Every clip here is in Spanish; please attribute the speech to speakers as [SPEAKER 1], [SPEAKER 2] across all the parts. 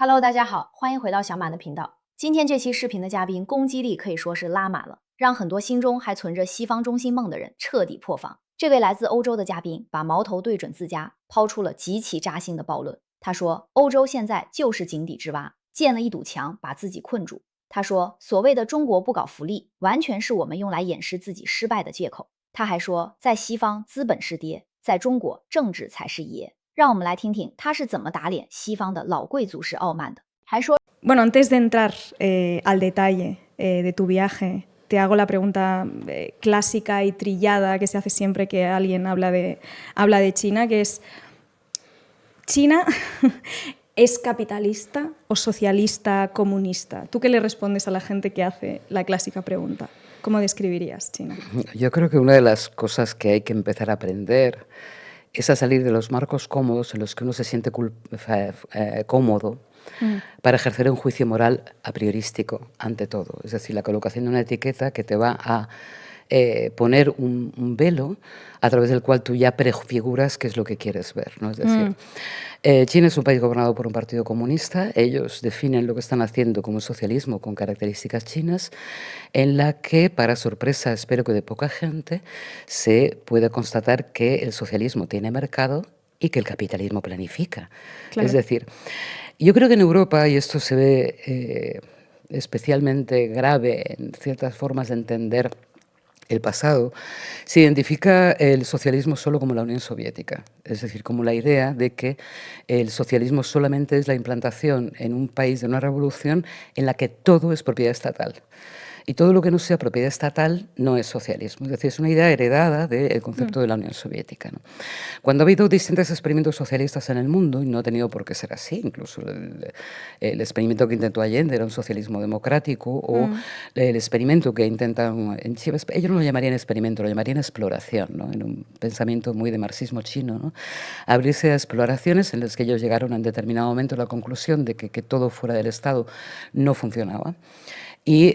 [SPEAKER 1] Hello，大家好，欢迎回到小马的频道。今天这期视频的嘉宾攻击力可以说是拉满了，让很多心中还存着西方中心梦的人彻底破防。这位来自欧洲的嘉宾把矛头对准自家，抛出了极其扎心的暴论。他说，欧洲现在就是井底之蛙，建了一堵墙把自己困住。他说，所谓的中国不搞福利，完全是我们用来掩饰自己失败的借口。他还说，在西方资本是爹，在中国政治才是爷。让我们来听听他是怎么打脸西方的老贵族式傲慢的。还说
[SPEAKER 2] Bueno, antes de entrar al detalle de tu viaje, te hago la pregunta clásica y trillada que se hace siempre que alguien habla de China, que es, ¿China es capitalista o socialista comunista? ¿Tú qué le respondes a la gente que hace la clásica pregunta? ¿Cómo describirías China?
[SPEAKER 3] Yo creo que una de las cosas que hay que empezar a aprender es a salir de los marcos cómodos en los que uno se siente cómodo para ejercer un juicio moral a priorístico ante todo. Es decir, la colocación de una etiqueta que te va a poner un velo a través del cual tú ya prefiguras qué es lo que quieres ver, ¿no? Es decir, China es un país gobernado por un partido comunista. Ellos definen lo que están haciendo como socialismo con características chinas, en la que, para sorpresa, espero que de poca gente, se puede constatar que el socialismo tiene mercado y que el capitalismo planifica.
[SPEAKER 2] Claro.
[SPEAKER 3] Es decir, yo creo que en Europa, y esto se ve especialmente grave en ciertas formas de entender el pasado, se identifica el socialismo solo como la Unión Soviética, es decir, como la idea de que el socialismo solamente es la implantación en un país de una revolución en la que todo es propiedad estatal. Y todo lo que no sea propiedad estatal no es socialismo. Es decir, es una idea heredada del concepto de la Unión Soviética, ¿no? Cuando ha habido distintos experimentos socialistas en el mundo, y no ha tenido por qué ser así, incluso el experimento que intentó Allende era un socialismo democrático, o el experimento que intentan en Chile, ellos no lo llamarían experimento, lo llamarían exploración, ¿no? En un pensamiento muy de marxismo chino, ¿no? Abrirse a exploraciones en las que ellos llegaron en determinado momento a la conclusión de que todo fuera del Estado no funcionaba. Y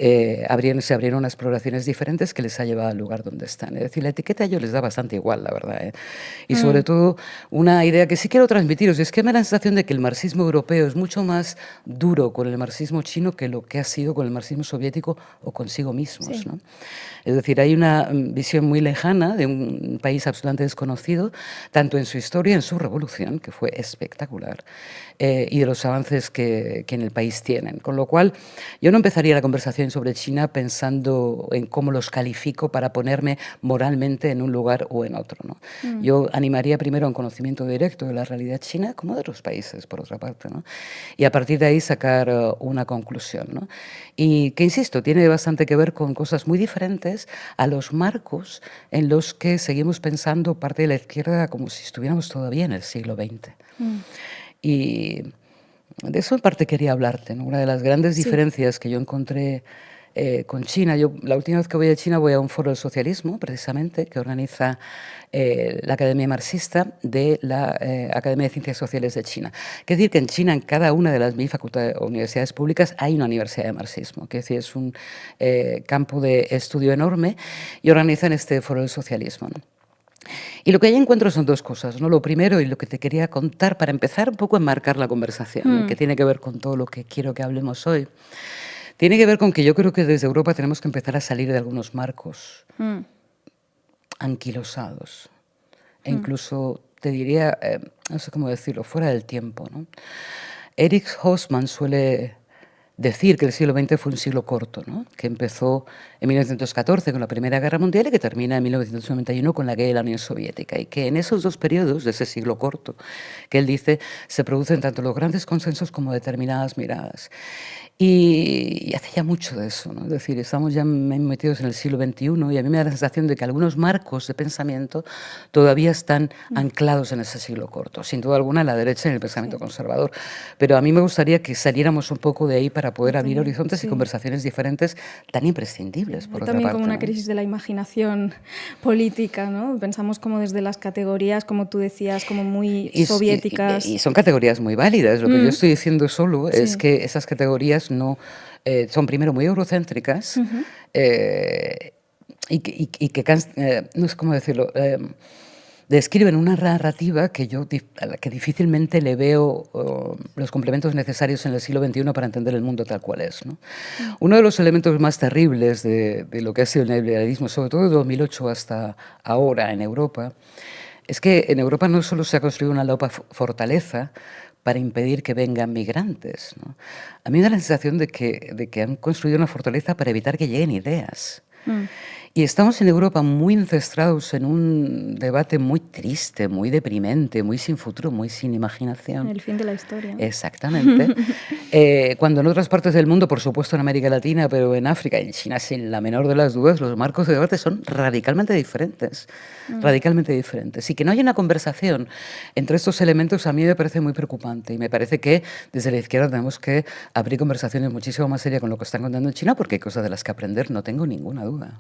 [SPEAKER 3] se abrieron exploraciones diferentes que les ha llevado al lugar donde están. Es decir, la etiqueta a ellos les da bastante igual, la verdad, ¿eh? Y sobre todo, una idea que sí quiero transmitiros, es que me da la sensación de que el marxismo europeo es mucho más duro con el marxismo chino que lo que ha sido con el marxismo soviético o consigo mismos,
[SPEAKER 2] Sí.
[SPEAKER 3] ¿no? Es decir, hay una visión muy lejana de un país absolutamente desconocido, tanto en su historia, en su revolución, que fue espectacular, y de los avances que en el país tienen. Con lo cual, yo no empezaría la conversación sobre China pensando en cómo los califico para ponerme moralmente en un lugar o en otro, ¿no? Yo animaría primero a un conocimiento directo de la realidad china, como de otros países, por otra parte, ¿no? Y a partir de ahí sacar una conclusión, ¿no? Y que, insisto, tiene bastante que ver con cosas muy diferentes a los marcos en los que seguimos pensando parte de la izquierda como si estuviéramos todavía en el siglo XX. Y de eso en parte quería hablarte, ¿no? Una de las grandes diferencias que yo encontré con China, la última vez que voy a China voy a un foro del socialismo, precisamente, que organiza la Academia Marxista de la Academia de Ciencias Sociales de China. Quiere decir que en China, en cada una de las mil universidades públicas, hay una universidad de marxismo. Quiere decir, es un campo de estudio enorme, y organizan este foro del socialismo, ¿no? Y lo que ahí encuentro son dos cosas, ¿no? Lo primero, y lo que te quería contar para empezar un poco a enmarcar la conversación, que tiene que ver con todo lo que quiero que hablemos hoy, tiene que ver con que yo creo que desde Europa tenemos que empezar a salir de algunos marcos anquilosados, e incluso te diría, no sé cómo decirlo, fuera del tiempo, ¿no? Erich Hoffmann suele decir que el siglo XX fue un siglo corto, ¿no? Que empezó en 1914 con la Primera Guerra Mundial y que termina en 1991 con la caída de la Unión Soviética, y que en esos dos periodos de ese siglo corto, que él dice, se producen tanto los grandes consensos como determinadas miradas. Y hace ya mucho de eso, ¿no? Es decir, estamos ya metidos en el siglo XXI, y a mí me da la sensación de que algunos marcos de pensamiento todavía están anclados en ese siglo corto, sin duda alguna en la derecha y en el pensamiento conservador. Pero a mí me gustaría que saliéramos un poco de ahí para poder abrir horizontes y conversaciones diferentes tan imprescindibles, por otra
[SPEAKER 2] También
[SPEAKER 3] parte,
[SPEAKER 2] como una
[SPEAKER 3] ¿no?
[SPEAKER 2] crisis de la imaginación política, ¿no? Pensamos como desde las categorías, como tú decías, como muy soviéticas.
[SPEAKER 3] Y son categorías muy válidas. Lo que yo estoy diciendo solo es que esas categorías no son, primero, muy eurocéntricas, y que no sé cómo decirlo, describen una narrativa que yo a la que difícilmente le veo los complementos necesarios en el siglo XXI para entender el mundo tal cual es, ¿no? Uno de los elementos más terribles de lo que ha sido el neoliberalismo, sobre todo de 2008 hasta ahora en Europa, es que en Europa no solo se ha construido una lopa fortaleza para impedir que vengan migrantes, ¿no? A mí me da la sensación de que han construido una fortaleza para evitar que lleguen ideas. Y estamos en Europa muy encestrados en un debate muy triste, muy deprimente, muy sin futuro, muy sin imaginación.
[SPEAKER 2] El fin de la historia.
[SPEAKER 3] Exactamente. Cuando en otras partes del mundo, por supuesto en América Latina, pero en África y en China, sin la menor de las dudas, los marcos de debate son radicalmente diferentes. Radicalmente diferentes. Y que no haya una conversación entre estos elementos a mí me parece muy preocupante. Y me parece que desde la izquierda tenemos que abrir conversaciones muchísimo más serias con lo que están contando en China, porque hay cosas de las que aprender, no tengo ninguna duda.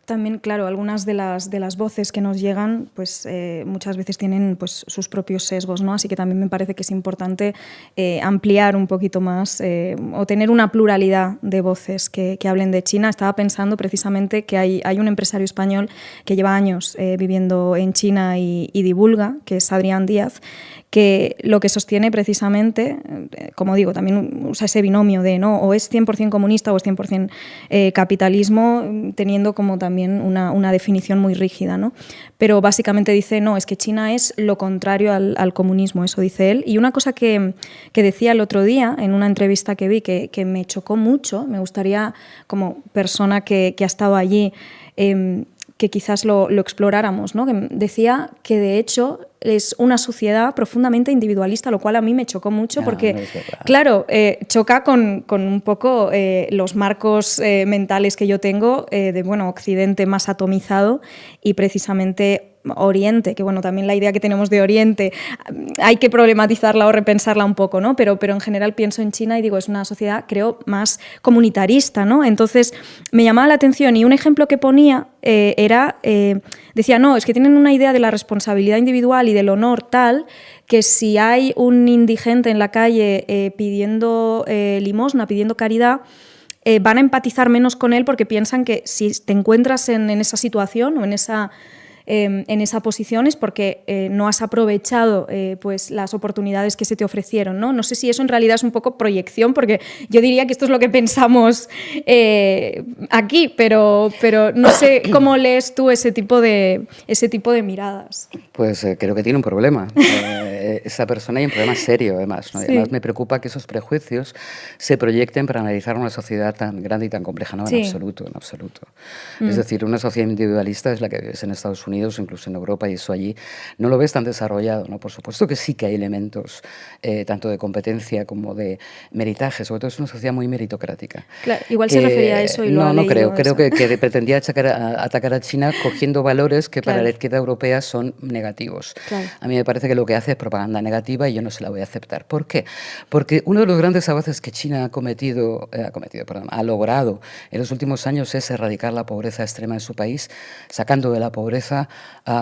[SPEAKER 2] También, claro, algunas de las voces que nos llegan, pues muchas veces tienen pues, sus propios sesgos, ¿no? Así que también me parece que es importante ampliar un poquito más o tener una pluralidad de voces que hablen de China. Estaba pensando precisamente que hay un empresario español que lleva años viviendo en China y divulga, que es Adrián Díaz, que lo que sostiene precisamente, como digo, también usa ese binomio de ¿no? o es 100% comunista o es 100% capitalismo, teniendo como también una definición muy rígida, ¿no? Pero básicamente dice, no, es que China es lo contrario al comunismo, eso dice él. Y una cosa que decía el otro día en una entrevista que vi que me chocó mucho, me gustaría como persona que ha estado allí, que quizás lo exploráramos, ¿no? Que decía que de hecho es una sociedad profundamente individualista, lo cual a mí me chocó mucho porque, claro, choca con un poco los marcos mentales que yo tengo de, bueno, Occidente más atomizado y precisamente Oriente, que bueno, también la idea que tenemos de Oriente hay que problematizarla o repensarla un poco, ¿no? Pero en general pienso en China y digo, es una sociedad, creo, más comunitarista, ¿no? Entonces me llamaba la atención y un ejemplo que ponía decía, no, es que tienen una idea de la responsabilidad individual y del honor tal que si hay un indigente en la calle pidiendo limosna, pidiendo caridad, van a empatizar menos con él porque piensan que si te encuentras en esa situación o en esa posición es porque no has aprovechado pues las oportunidades que se te ofrecieron, ¿no? No sé si eso en realidad es un poco proyección, porque yo diría que esto es lo que pensamos aquí, pero no sé cómo lees tú ese tipo de miradas.
[SPEAKER 3] Pues creo que tiene un problema. Esa persona hay un problema serio, además, ¿no? Sí. Además, me preocupa que esos prejuicios se proyecten para analizar una sociedad tan grande y tan compleja. No, en absoluto, en absoluto. Es decir, una sociedad individualista es la que vives en Estados Unidos, incluso en Europa, y eso allí no lo ves tan desarrollado, ¿no? Por supuesto que sí que hay elementos tanto de competencia como de meritaje. Sobre todo es una sociedad muy meritocrática.
[SPEAKER 2] Claro, igual se refería a eso y lo ha
[SPEAKER 3] No,
[SPEAKER 2] leído.
[SPEAKER 3] No creo que pretendía atacar a China cogiendo valores que para la izquierda europea son negativos.
[SPEAKER 2] Claro.
[SPEAKER 3] A mí me parece que lo que hace es propaganda negativa y yo no se la voy a aceptar. ¿Por qué? Porque uno de los grandes avances que China ha logrado en los últimos años es erradicar la pobreza extrema en su país, sacando de la pobreza,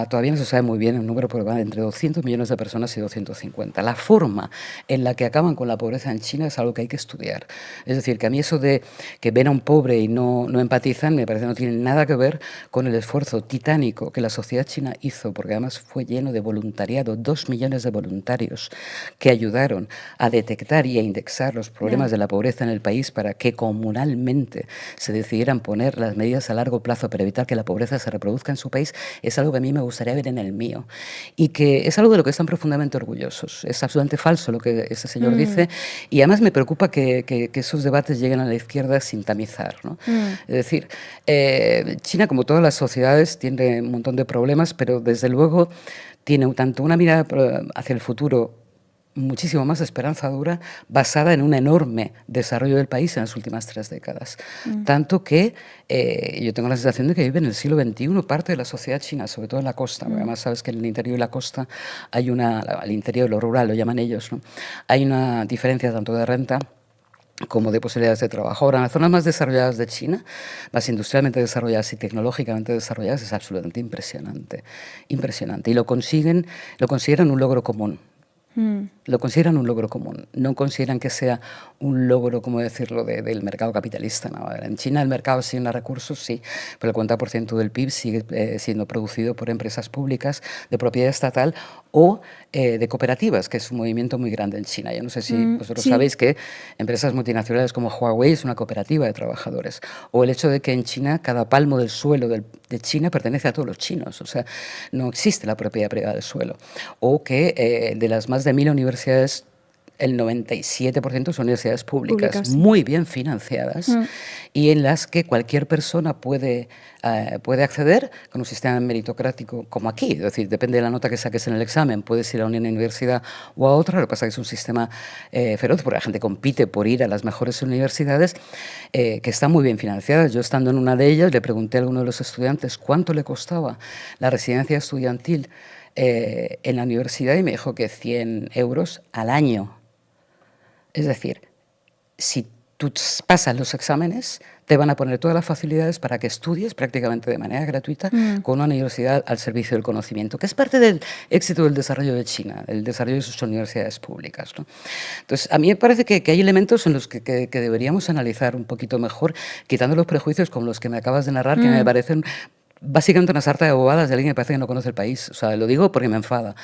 [SPEAKER 3] todavía no se sabe muy bien el número, pero va entre 200 millones de personas y 250. La forma en la que acaban con la pobreza en China es algo que hay que estudiar. Es decir, que a mí eso de que ven a un pobre y no empatizan, me parece que no tiene nada que ver con el esfuerzo titánico que la sociedad china hizo, porque además fue lleno de voluntariado, 2 millones de voluntarios que ayudaron a detectar y a indexar los problemas de la pobreza en el país para que comunalmente se decidieran poner las medidas a largo plazo para evitar que la pobreza se reproduzca en su país, es algo que a mí me gustaría ver en el mío y que es algo de lo que están profundamente orgullosos. Es absolutamente falso lo que ese señor dice y además me preocupa que esos debates lleguen a la izquierda sin tamizar, ¿no? Es decir, China, como todas las sociedades, tiene un montón de problemas, pero desde luego tiene tanto una mirada hacia el futuro muchísimo más esperanzadora, basada en un enorme desarrollo del país en las últimas 3 décadas. Tanto que yo tengo la sensación de que vive en el siglo XXI parte de la sociedad china, sobre todo en la costa. Además, sabes que en el interior de la costa hay al interior de lo rural, lo llaman ellos, ¿no? Hay una diferencia tanto de renta como de posibilidades de trabajo. Ahora, en las zonas más desarrolladas de China, más industrialmente desarrolladas y tecnológicamente desarrolladas, es absolutamente impresionante. Impresionante. Y lo consideran un logro común. lo consideran un logro común, no consideran que sea un logro, como decirlo, del mercado capitalista. ¿No? En China el mercado asigna recursos, sí, pero el 40% del PIB sigue siendo producido por empresas públicas de propiedad estatal o de cooperativas, que es un movimiento muy grande en China. Yo no sé si vosotros sabéis que empresas multinacionales como Huawei es una cooperativa de trabajadores, o el hecho de que en China cada palmo del suelo de China pertenece a todos los chinos, o sea, no existe la propiedad privada del suelo, o que de las más de 1000 universidades, el 97% son universidades públicas, muy bien financiadas y en las que cualquier persona puede acceder con un sistema meritocrático como aquí. Es decir, depende de la nota que saques en el examen, puedes ir a una universidad o a otra. Lo que pasa es que es un sistema feroz porque la gente compite por ir a las mejores universidades que están muy bien financiadas. Yo, estando en una de ellas, le pregunté a alguno de los estudiantes cuánto le costaba la residencia estudiantil en la universidad y me dijo que 100 euros al año. Es decir, si tú pasas los exámenes, te van a poner todas las facilidades para que estudies prácticamente de manera gratuita con una universidad al servicio del conocimiento, que es parte del éxito del desarrollo de China, el desarrollo de sus universidades públicas, ¿no? Entonces, a mí me parece que hay elementos en los que deberíamos analizar un poquito mejor, quitando los prejuicios como los que me acabas de narrar, que me parecen básicamente una sarta de bobadas de alguien que parece que no conoce el país. O sea, lo digo porque me enfada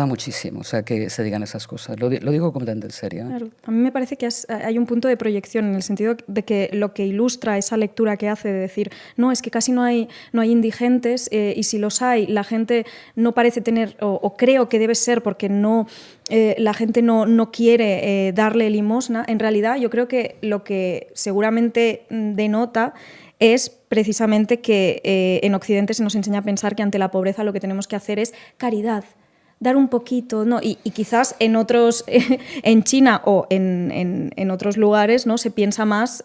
[SPEAKER 3] muchísimo, o sea, que se digan esas cosas. Lo digo completamente en serio.
[SPEAKER 2] Claro. A mí me parece que hay un punto de proyección en el sentido de que lo que ilustra esa lectura que hace de decir, no, es que casi no hay indigentes y si los hay, la gente no parece tener, o creo que debe ser porque no... la gente no quiere darle limosna. En realidad, yo creo que lo que seguramente denota es precisamente que en Occidente se nos enseña a pensar que ante la pobreza lo que tenemos que hacer es caridad, dar un poquito, ¿no? Y quizás en otros, en China o en otros lugares, ¿no? Se piensa más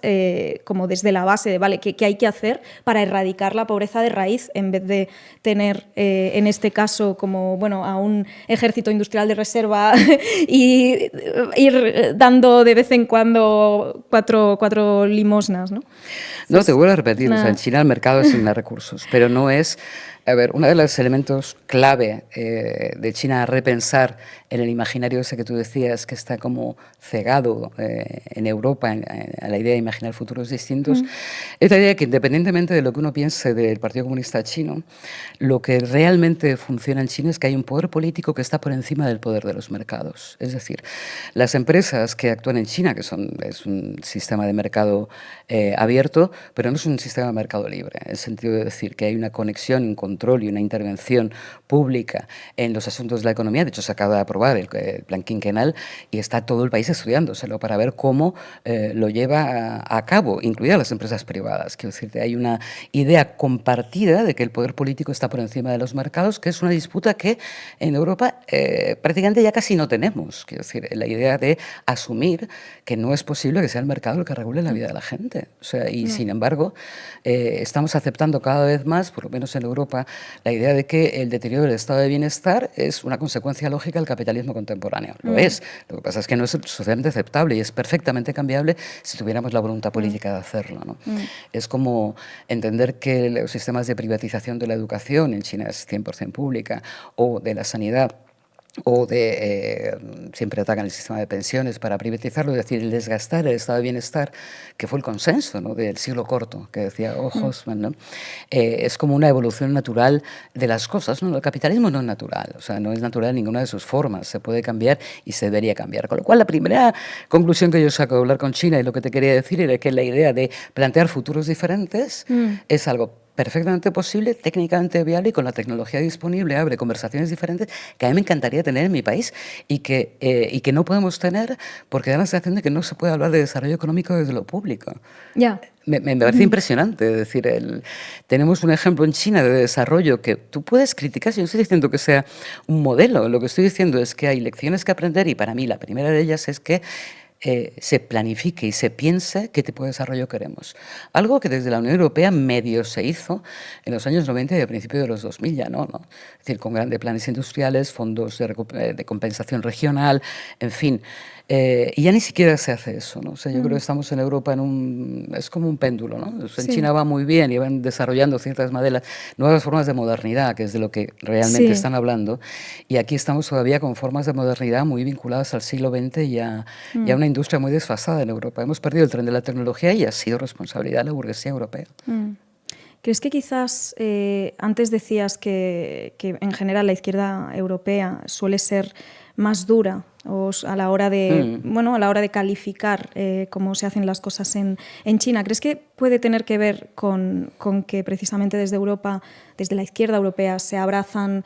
[SPEAKER 2] como desde la base de, ¿vale? ¿Qué hay que hacer para erradicar la pobreza de raíz en vez de tener, en este caso, como, bueno, a un ejército industrial de reserva y ir dando de vez en cuando cuatro limosnas, ¿no?
[SPEAKER 3] No, te vuelvo a repetir, o sea, en China el mercado asigna recursos, pero no es... A ver, uno de los elementos clave de China a repensar en el imaginario ese que tú decías, que está como cegado en Europa a la idea de imaginar futuros distintos, es la idea de que independientemente de lo que uno piense del Partido Comunista Chino, lo que realmente funciona en China es que hay un poder político que está por encima del poder de los mercados. Es decir, las empresas que actúan en China, que es un sistema de mercado abierto, pero no es un sistema de mercado libre, en el sentido de decir que hay una conexión, un control y una intervención pública en los asuntos de la economía. De hecho, se acaba de aprobar el plan quinquenal y está todo el país estudiándoselo para ver cómo lo lleva a cabo, incluidas las empresas privadas. Quiero decir, hay una idea compartida de que el poder político está por encima de los mercados, que es una disputa que en Europa prácticamente ya casi no tenemos. Quiero decir, la idea de asumir que no es posible que sea el mercado el que regule la vida de la gente. O sea, y sin embargo, estamos aceptando cada vez más, por lo menos en Europa, la idea de que el deterioro del estado de bienestar es una consecuencia lógica del capitalismo contemporáneo. Lo es. Lo que pasa es que no es socialmente aceptable y es perfectamente cambiable si tuviéramos la voluntad política de hacerlo, ¿no? Es como entender que los sistemas de privatización de la educación en China es 100% pública, o de la sanidad, o siempre atacan el sistema de pensiones para privatizarlo, es decir, el desgastar el estado de bienestar, que fue el consenso, ¿no?, del siglo corto, que decía Hoffman, ¿no? Es como una evolución natural de las cosas, ¿no? El capitalismo no es natural, o sea, no es natural en ninguna de sus formas, se puede cambiar y se debería cambiar. Con lo cual, la primera conclusión que yo saco de hablar con China, y lo que te quería decir, era que la idea de plantear futuros diferentes es algo perfectamente posible, técnicamente viable, y con la tecnología disponible abre conversaciones diferentes que a mí me encantaría tener en mi país y que no podemos tener porque da la sensación de que no se puede hablar de desarrollo económico desde lo público.
[SPEAKER 2] Ya.
[SPEAKER 3] Me parece impresionante. Es decir, tenemos un ejemplo en China de desarrollo que tú puedes criticar. Yo no estoy diciendo que sea un modelo, lo que estoy diciendo es que hay lecciones que aprender, y para mí la primera de ellas es que se planifique y se piense qué tipo de desarrollo queremos. Algo que desde la Unión Europea medio se hizo en los años 90 y a principios de los 2000 ya no. Es decir, con grandes planes industriales, fondos de compensación regional, en fin. Y ya ni siquiera se hace eso, ¿no? O sea, yo creo que estamos en Europa es como un péndulo, ¿no? O sea, en
[SPEAKER 2] Sí.
[SPEAKER 3] China va muy bien y van desarrollando ciertas nuevas formas de modernidad, que es de lo que realmente
[SPEAKER 2] Sí.
[SPEAKER 3] están hablando, y aquí estamos todavía con formas de modernidad muy vinculadas al siglo XX y a una industria muy desfasada en Europa. Hemos perdido el tren de la tecnología y ha sido responsabilidad de la burguesía europea.
[SPEAKER 2] ¿Crees que quizás antes decías que en general la izquierda europea suele ser más dura a la hora de calificar cómo se hacen las cosas en China? ¿Crees que puede tener que ver con que precisamente desde Europa, desde la izquierda europea, se abrazan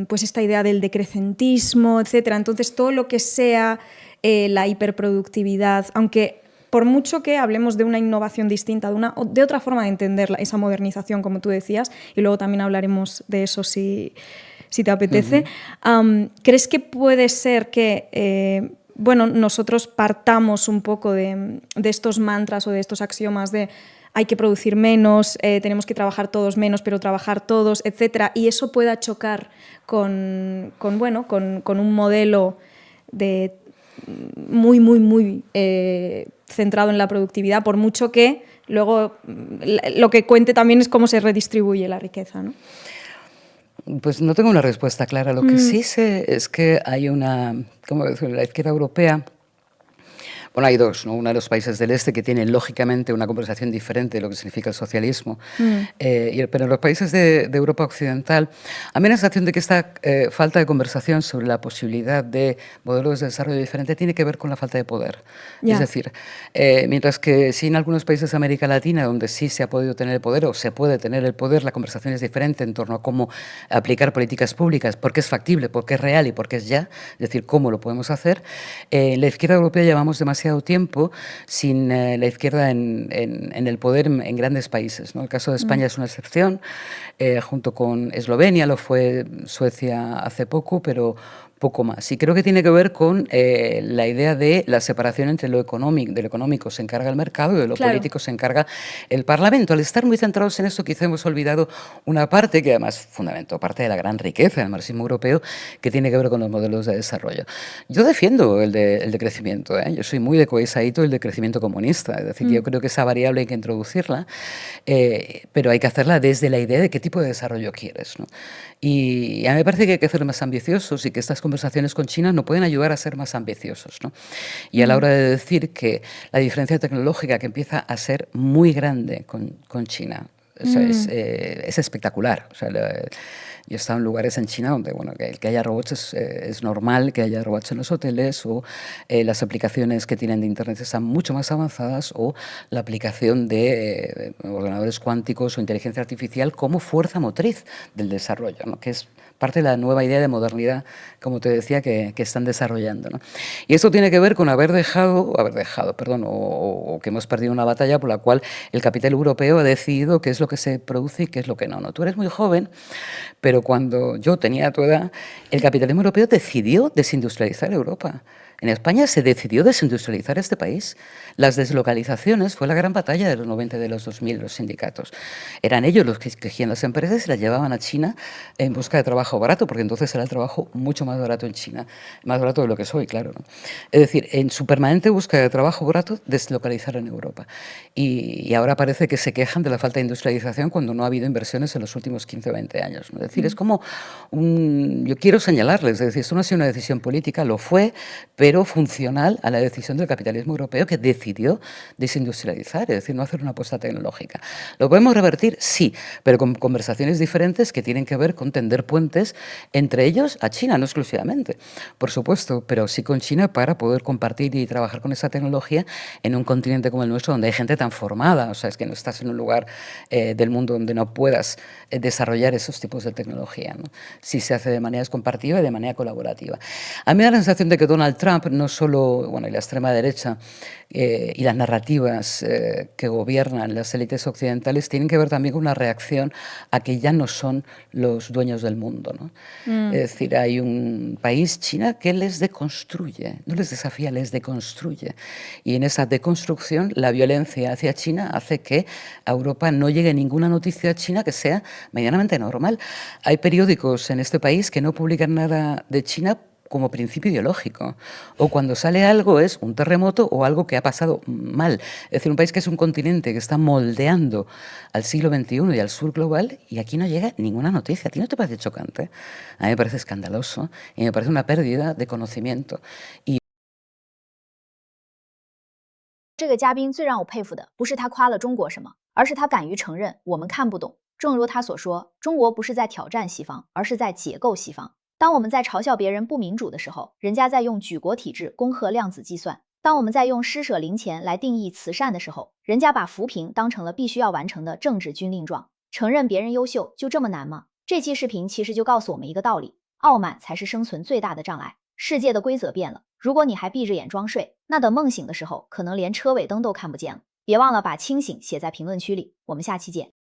[SPEAKER 2] pues esta idea del decrecentismo, etcétera? Entonces, todo lo que sea la hiperproductividad, aunque por mucho que hablemos de una innovación distinta, de otra forma de entender esa modernización, como tú decías, y luego también hablaremos de eso si te apetece, ¿crees que puede ser que nosotros partamos un poco de estos mantras o de estos axiomas de hay que producir menos, tenemos que trabajar todos menos, pero trabajar todos, etcétera, y eso pueda chocar con un modelo de muy centrado en la productividad, por mucho que luego lo que cuente también es cómo se redistribuye la riqueza, ¿no?
[SPEAKER 3] Pues no tengo una respuesta clara. Lo que sí sé es que hay ¿cómo decirlo? La izquierda europea. Bueno, hay dos, ¿no? Uno de los países del este que tienen lógicamente una conversación diferente de lo que significa el socialismo, pero en los países de Europa Occidental, a mí me da la sensación de que esta falta de conversación sobre la posibilidad de modelos de desarrollo diferente tiene que ver con la falta de poder.
[SPEAKER 2] Ya.
[SPEAKER 3] Es decir, mientras que sí en algunos países de América Latina, donde sí se ha podido tener el poder o se puede tener el poder, la conversación es diferente en torno a cómo aplicar políticas públicas, porque es factible, porque es real y porque es ya, es decir, cómo lo podemos hacer. La izquierda europea llevamos demasiado tiempo sin la izquierda en el poder en grandes países, ¿no? El caso de España es una excepción, junto con Eslovenia, lo fue Suecia hace poco, pero poco más. Y creo que tiene que ver con la idea de la separación entre de lo económico se encarga el mercado y de lo político se encarga el Parlamento. Al estar muy centrados en esto, quizá hemos olvidado una parte que además fundamentó parte de la gran riqueza del marxismo europeo, que tiene que ver con los modelos de desarrollo. Yo defiendo el de crecimiento, ¿eh? Yo soy muy de Koizai el de crecimiento comunista, es decir, yo creo que esa variable hay que introducirla, pero hay que hacerla desde la idea de qué tipo de desarrollo quieres, ¿no? Y a mí me parece que hay que ser más ambiciosos y que estas conversaciones con China nos pueden ayudar a ser más ambiciosos, ¿no? Y a la hora de decir que la diferencia tecnológica que empieza a ser muy grande con China, o sea, es espectacular. O sea, yo he estado en lugares en China donde que haya robots es normal, que haya robots en los hoteles, o las aplicaciones que tienen de Internet están mucho más avanzadas, o la aplicación de ordenadores cuánticos o inteligencia artificial como fuerza motriz del desarrollo, ¿no? Que es parte de la nueva idea de modernidad, como te decía, que están desarrollando, ¿no? Y esto tiene que ver con haber dejado, o que hemos perdido una batalla por la cual el capital europeo ha decidido qué es lo que se produce y qué es lo que no. Tú eres muy joven, pero cuando yo tenía tu edad, el capitalismo europeo decidió desindustrializar Europa. En España se decidió desindustrializar este país. Las deslocalizaciones fue la gran batalla de los 90 y de los 2000, los sindicatos. Eran ellos los que cogían las empresas y las llevaban a China en busca de trabajo barato, porque entonces era el trabajo mucho más barato en China, más barato de lo que soy, claro, ¿no? Es decir, en su permanente búsqueda de trabajo barato, deslocalizaron Europa. Y ahora parece que se quejan de la falta de industrialización cuando no ha habido inversiones en los últimos 15 o 20 años, ¿no? Es decir, es como yo quiero señalarles, es decir, esto no ha sido una decisión política, lo fue, pero funcional a la decisión del capitalismo europeo que decidió desindustrializar, es decir, no hacer una apuesta tecnológica. ¿Lo podemos revertir? Sí, pero con conversaciones diferentes que tienen que ver con tender puentes entre ellos a China, no exclusivamente, por supuesto, pero sí con China para poder compartir y trabajar con esa tecnología en un continente como el nuestro, donde hay gente tan formada, o sea, es que no estás en un lugar del mundo donde no puedas desarrollar esos tipos de tecnología, ¿no? Si se hace de manera compartida y de manera colaborativa. A mí me da la sensación de que Donald Trump no solo, y la extrema derecha y las narrativas que gobiernan las élites occidentales tienen que ver también con una reacción a que ya no son los dueños del mundo, ¿no? Es decir, hay un país, China, que les deconstruye, no les desafía, les deconstruye. Y en esa deconstrucción, la violencia hacia China hace que a Europa no llegue ninguna noticia a China que sea medianamente normal. Hay periódicos en este país que no publican nada de China como principio ideológico. O cuando sale algo es un terremoto o algo que ha pasado mal. Es decir, un país que es un continente que está moldeando al siglo XXI y al sur global y aquí no llega ninguna noticia. ¿A ti no te parece chocante? A mí me parece escandaloso y me parece una pérdida de conocimiento. Y
[SPEAKER 1] 这个嘉宾最让我佩服的，不是他夸了中国什么，而是他敢于承认我们看不懂。正如他所说，中国不是在挑战西方，而是在解构西方。当我们在嘲笑别人不民主的时候，人家在用举国体制恭贺量子计算；当我们在用施舍零钱来定义慈善的时候，人家把扶贫当成了必须要完成的政治军令状。承认别人优秀就这么难吗？这期视频其实就告诉我们一个道理：傲慢才是生存最大的障碍。世界的规则变了，如果你还闭着眼装睡，那等梦醒的时候，可能连车尾灯都看不见了。别忘了把清醒写在评论区里，我们下期见。